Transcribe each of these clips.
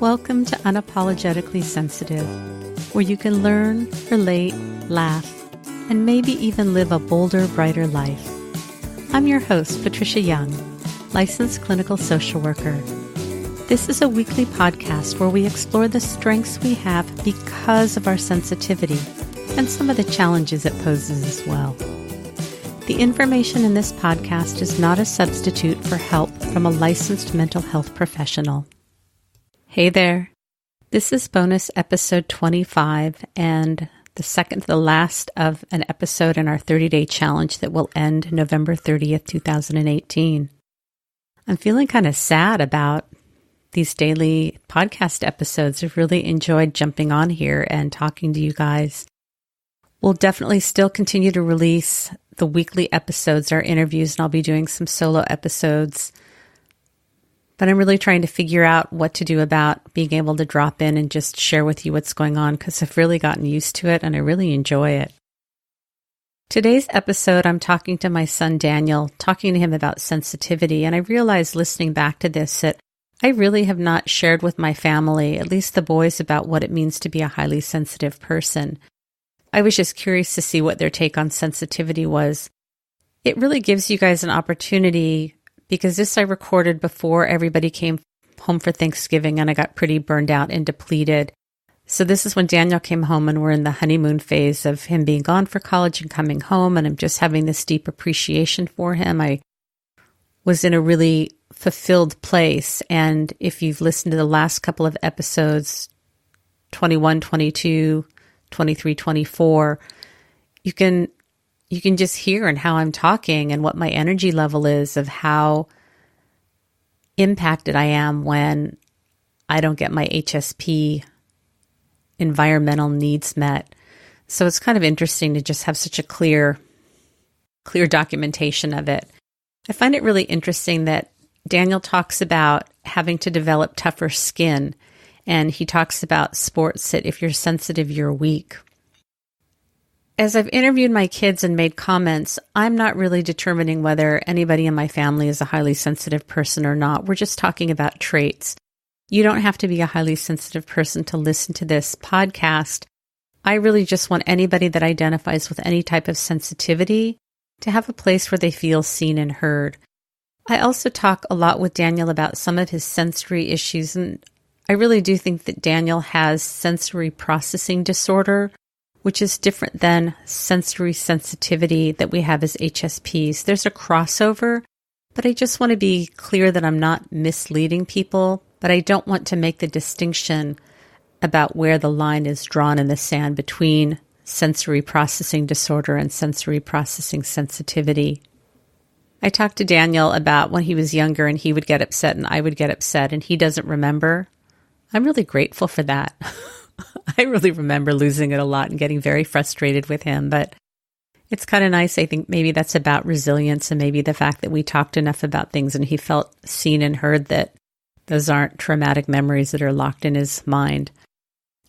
Welcome to Unapologetically Sensitive, where you can learn, relate, laugh, and maybe even live a bolder, brighter life. I'm your host, Patricia Young, licensed clinical social worker. This is a weekly podcast where we explore the strengths we have because of our sensitivity and some of the challenges it poses as well. The information in this podcast is not a substitute for help from a licensed mental health professional. Hey there. This is bonus episode 25 and the second to the last of an episode in our 30-day challenge that will end November 30th, 2018. I'm feeling kind of sad about these daily podcast episodes. I've really enjoyed jumping on here and talking to you guys. We'll definitely still continue to release the weekly episodes, our interviews, and I'll be doing some solo episodes. But I'm really trying to figure out what to do about being able to drop in and just share with you what's going on because I've really gotten used to it and I really enjoy it. Today's episode, I'm talking to my son Daniel, talking to him about sensitivity, and I realized listening back to this that I really have not shared with my family, at least the boys, about what it means to be a highly sensitive person. I was just curious to see what their take on sensitivity was. It really gives you guys an opportunity because this I recorded before everybody came home for Thanksgiving and I got pretty burned out and depleted. So this is when Daniel came home and we're in the honeymoon phase of him being gone for college and coming home, and I'm just having this deep appreciation for him. I was in a really fulfilled place, and if you've listened to the last couple of episodes, 21, 22, 23, 24, you can just hear in how I'm talking and what my energy level is of how impacted I am when I don't get my HSP environmental needs met. So it's kind of interesting to just have such a clear documentation of it. I find it really interesting that Daniel talks about having to develop tougher skin, and he talks about sports that if you're sensitive, you're weak. As I've interviewed my kids and made comments, I'm not really determining whether anybody in my family is a highly sensitive person or not. We're just talking about traits. You don't have to be a highly sensitive person to listen to this podcast. I really just want anybody that identifies with any type of sensitivity to have a place where they feel seen and heard. I also talk a lot with Daniel about some of his sensory issues, and I really do think that Daniel has sensory processing disorder, which is different than sensory sensitivity that we have as HSPs. There's a crossover, but I just want to be clear that I'm not misleading people, but I don't want to make the distinction about where the line is drawn in the sand between sensory processing disorder and sensory processing sensitivity. I talked to Daniel about when he was younger and he would get upset and I would get upset and he doesn't remember. I'm really grateful for that. I really remember losing it a lot and getting very frustrated with him, but it's kind of nice. I think maybe that's about resilience and maybe the fact that we talked enough about things and he felt seen and heard, that those aren't traumatic memories that are locked in his mind.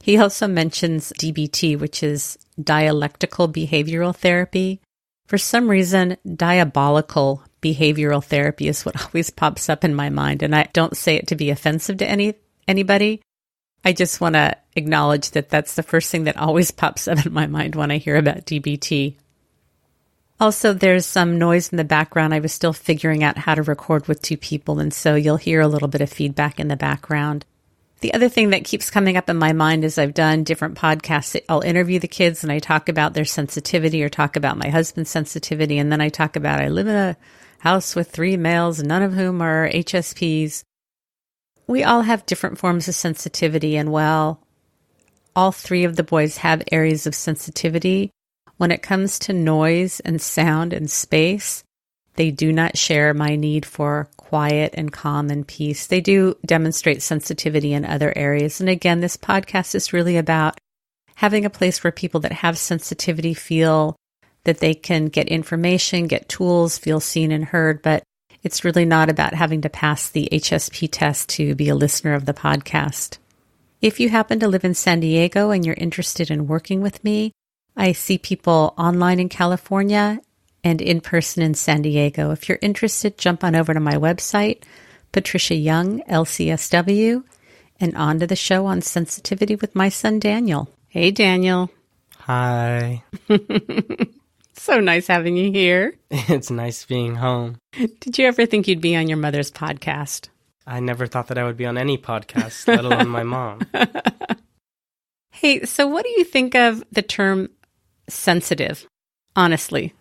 He also mentions DBT, which is dialectical behavioral therapy. For some reason, diabolical behavioral therapy is what always pops up in my mind, and I don't say it to be offensive to anybody. I just want to acknowledge that that's the first thing that always pops up in my mind when I hear about DBT. Also, there's some noise in the background. I was still figuring out how to record with two people, and so you'll hear a little bit of feedback in the background. The other thing that keeps coming up in my mind is I've done different podcasts. I'll interview the kids and I talk about their sensitivity or talk about my husband's sensitivity, and then I talk about I live in a house with 3 males, none of whom are HSPs. We all have different forms of sensitivity, and while all 3 of the boys have areas of sensitivity, when it comes to noise and sound and space, they do not share my need for quiet and calm and peace. They do demonstrate sensitivity in other areas. And again, this podcast is really about having a place where people that have sensitivity feel that they can get information, get tools, feel seen and heard, but it's really not about having to pass the HSP test to be a listener of the podcast. If you happen to live in San Diego and you're interested in working with me, I see people online in California and in person in San Diego. If you're interested, jump on over to my website, Patricia Young, LCSW, and on to the show on sensitivity with my son, Daniel. Hey, Daniel. Hi. So nice having you here. It's nice being home. Did you ever think you'd be on your mother's podcast? I never thought that I would be on any podcast, let alone my mom. Hey, so what do you think of the term sensitive, honestly?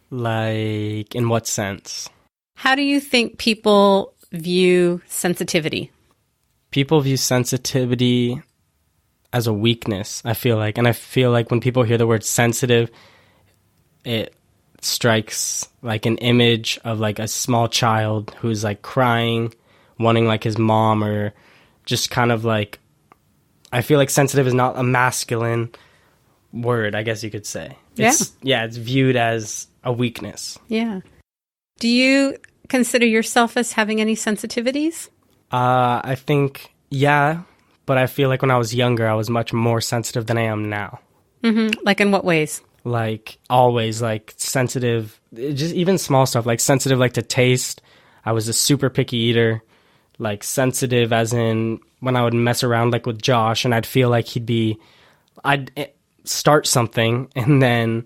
Like, in what sense? How do you think people view sensitivity? People view sensitivity as a weakness, I feel like. And I feel like when people hear the word sensitive, it strikes like an image of like a small child who's like crying, wanting like his mom, or just kind of like, I feel like sensitive is not a masculine word, I guess you could say. It's viewed as a weakness. Yeah. Do you consider yourself as having any sensitivities? I think, yeah, but I feel like when I was younger, I was much more sensitive than I am now. Mm-hmm. Like in what ways? Like always, like sensitive, just even small stuff, like sensitive like to taste. I was a super picky eater, like sensitive as in when I would mess around like with Josh and I'd feel like I'd start something and then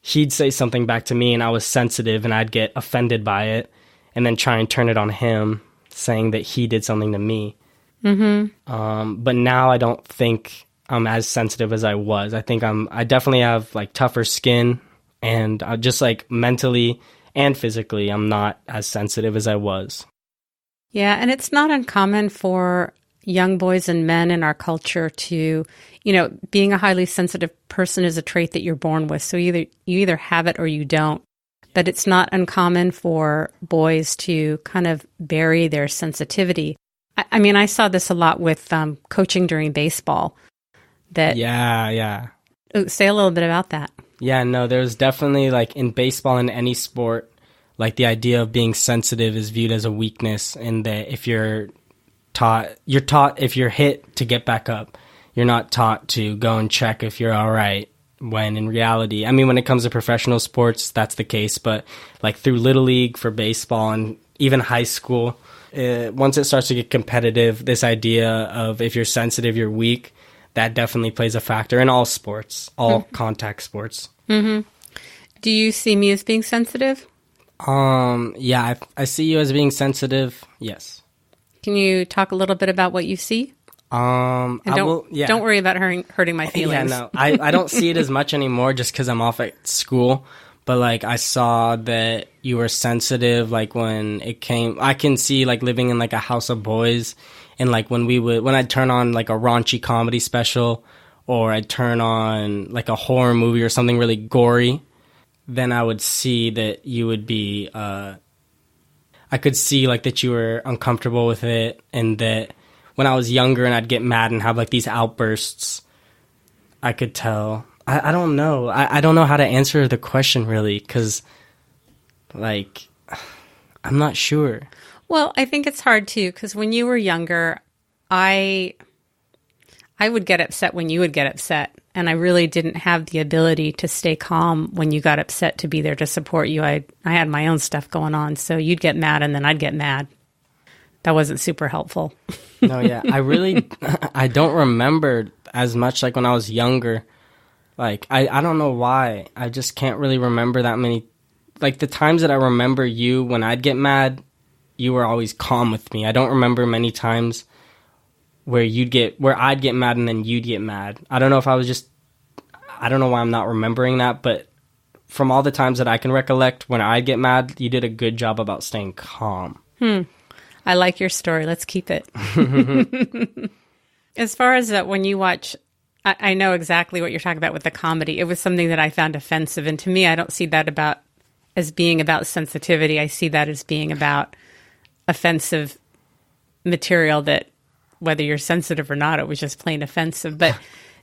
he'd say something back to me and I was sensitive and I'd get offended by it and then try and turn it on him, saying that he did something to me. Mm-hmm. But now I don't think I'm as sensitive as I was. I think I definitely have like tougher skin, and just like mentally and physically, I'm not as sensitive as I was. Yeah, and it's not uncommon for young boys and men in our culture to, being a highly sensitive person is a trait that you're born with. So you either have it or you don't. But it's not uncommon for boys to kind of bury their sensitivity. I mean, I saw this a lot with coaching during baseball. Yeah. Say a little bit about that. Yeah, no, there's definitely like in baseball and any sport, like the idea of being sensitive is viewed as a weakness, and that if you're taught if you're hit to get back up. You're not taught to go and check if you're all right. When in reality, I mean, when it comes to professional sports, that's the case. But like through Little League for baseball and even high school, once it starts to get competitive, this idea of if you're sensitive, you're weak, that definitely plays a factor in all sports, all contact sports. Mm-hmm. Do you see me as being sensitive? Yeah, I see you as being sensitive. Yes. Can you talk a little bit about what you see? And don't worry about hurting my feelings. Yeah, no, I don't see it as much anymore just because I'm off at school. But like I saw that you were sensitive, like when it came. I can see like living in like a house of boys, and like when I'd turn on like a raunchy comedy special, or I'd turn on like a horror movie or something really gory, then I would see that you would be. I could see like that you were uncomfortable with it, and that. When I was younger and I'd get mad and have like these outbursts, I could tell. I don't know. I don't know how to answer the question really, because like I'm not sure. Well, I think it's hard too, because when you were younger, I would get upset when you would get upset, and I really didn't have the ability to stay calm when you got upset to be there to support you. I had my own stuff going on, so you'd get mad and then I'd get mad. That wasn't super helpful. No, yeah. I don't remember as much like when I was younger. Like, I don't know why. I just can't really remember that many. Like, the times that I remember you, when I'd get mad, you were always calm with me. I don't remember many times where I'd get mad and then you'd get mad. I don't know if I don't know why I'm not remembering that, but from all the times that I can recollect, when I'd get mad, you did a good job about staying calm. I like your story. Let's keep it. As far as when you watch, I know exactly what you're talking about with the comedy. It was something that I found offensive. And to me, I don't see that as being about sensitivity. I see that as being about offensive material that, whether you're sensitive or not, it was just plain offensive. But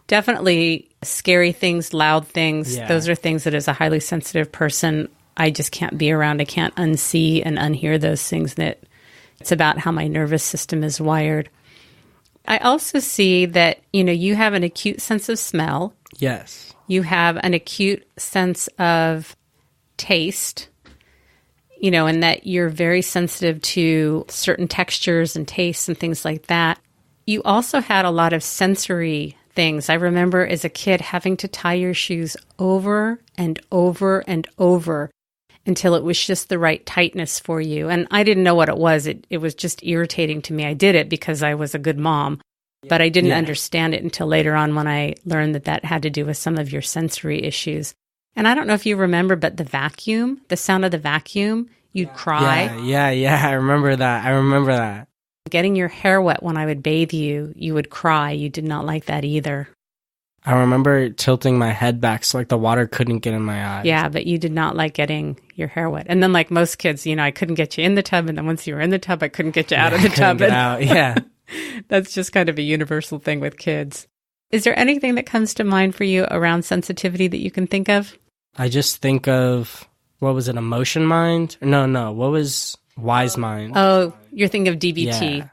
definitely scary things, loud things, those are things that as a highly sensitive person, I just can't be around. I can't unsee and unhear those things. That it's about how my nervous system is wired. I also see that, you have an acute sense of smell. Yes. You have an acute sense of taste, and that you're very sensitive to certain textures and tastes and things like that. You also had a lot of sensory things. I remember as a kid having to tie your shoes over and over and over until it was just the right tightness for you. And I didn't know what it was. It was just irritating to me. I did it because I was a good mom, but I didn't understand it until later on when I learned that that had to do with some of your sensory issues. And I don't know if you remember, but the vacuum, the sound of the vacuum, you'd cry. Yeah. I remember that. Getting your hair wet when I would bathe you, you would cry. You did not like that either. I remember tilting my head back so like the water couldn't get in my eyes. Yeah, but you did not like getting your hair wet. And then like most kids, you know, I couldn't get you in the tub. And then once you were in the tub, I couldn't get you out of the tub. Yeah. That's just kind of a universal thing with kids. Is there anything that comes to mind for you around sensitivity that you can think of? I just think of, what was it, Emotion Mind? No. What was Wise Mind? Oh, you're thinking of DBT. Yeah.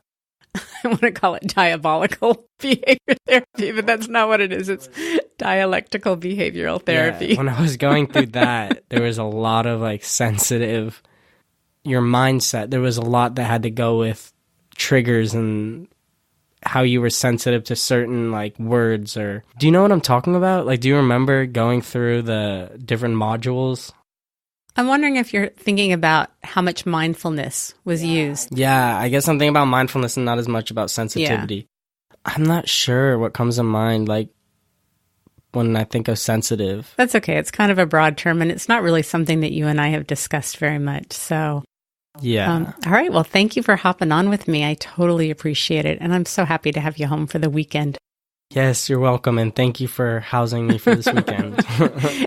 I want to call it diabolical behavior therapy, but that's not what it is. It's dialectical behavioral therapy. Yeah, when I was going through that, there was a lot of like sensitive, your mindset. There was a lot that had to go with triggers and how you were sensitive to certain like words. Or do you know what I'm talking about? Like, do you remember going through the different modules? I'm wondering if you're thinking about how much mindfulness was used. Yeah, I guess I'm thinking about mindfulness and not as much about sensitivity. Yeah. I'm not sure what comes to mind, like, when I think of sensitive. That's okay. It's kind of a broad term, and it's not really something that you and I have discussed very much. So, yeah. All right. Well, thank you for hopping on with me. I totally appreciate it. And I'm so happy to have you home for the weekend. Yes, you're welcome. And thank you for housing me for this weekend.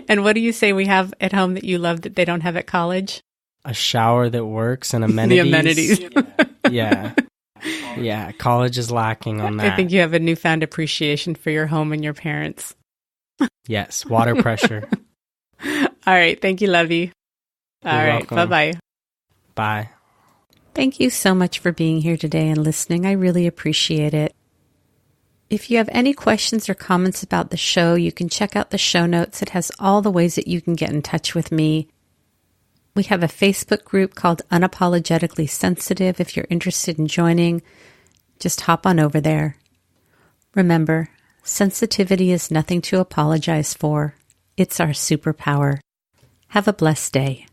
And what do you say we have at home that you love that they don't have at college? A shower that works and amenities. The amenities. Yeah. Yeah. College is lacking on that. I think you have a newfound appreciation for your home and your parents. Yes. Water pressure. All right. Thank you, Lovey. All right. Bye-bye. Bye. Thank you so much for being here today and listening. I really appreciate it. If you have any questions or comments about the show, you can check out the show notes. It has all the ways that you can get in touch with me. We have a Facebook group called Unapologetically Sensitive. If you're interested in joining, just hop on over there. Remember, sensitivity is nothing to apologize for. It's our superpower. Have a blessed day.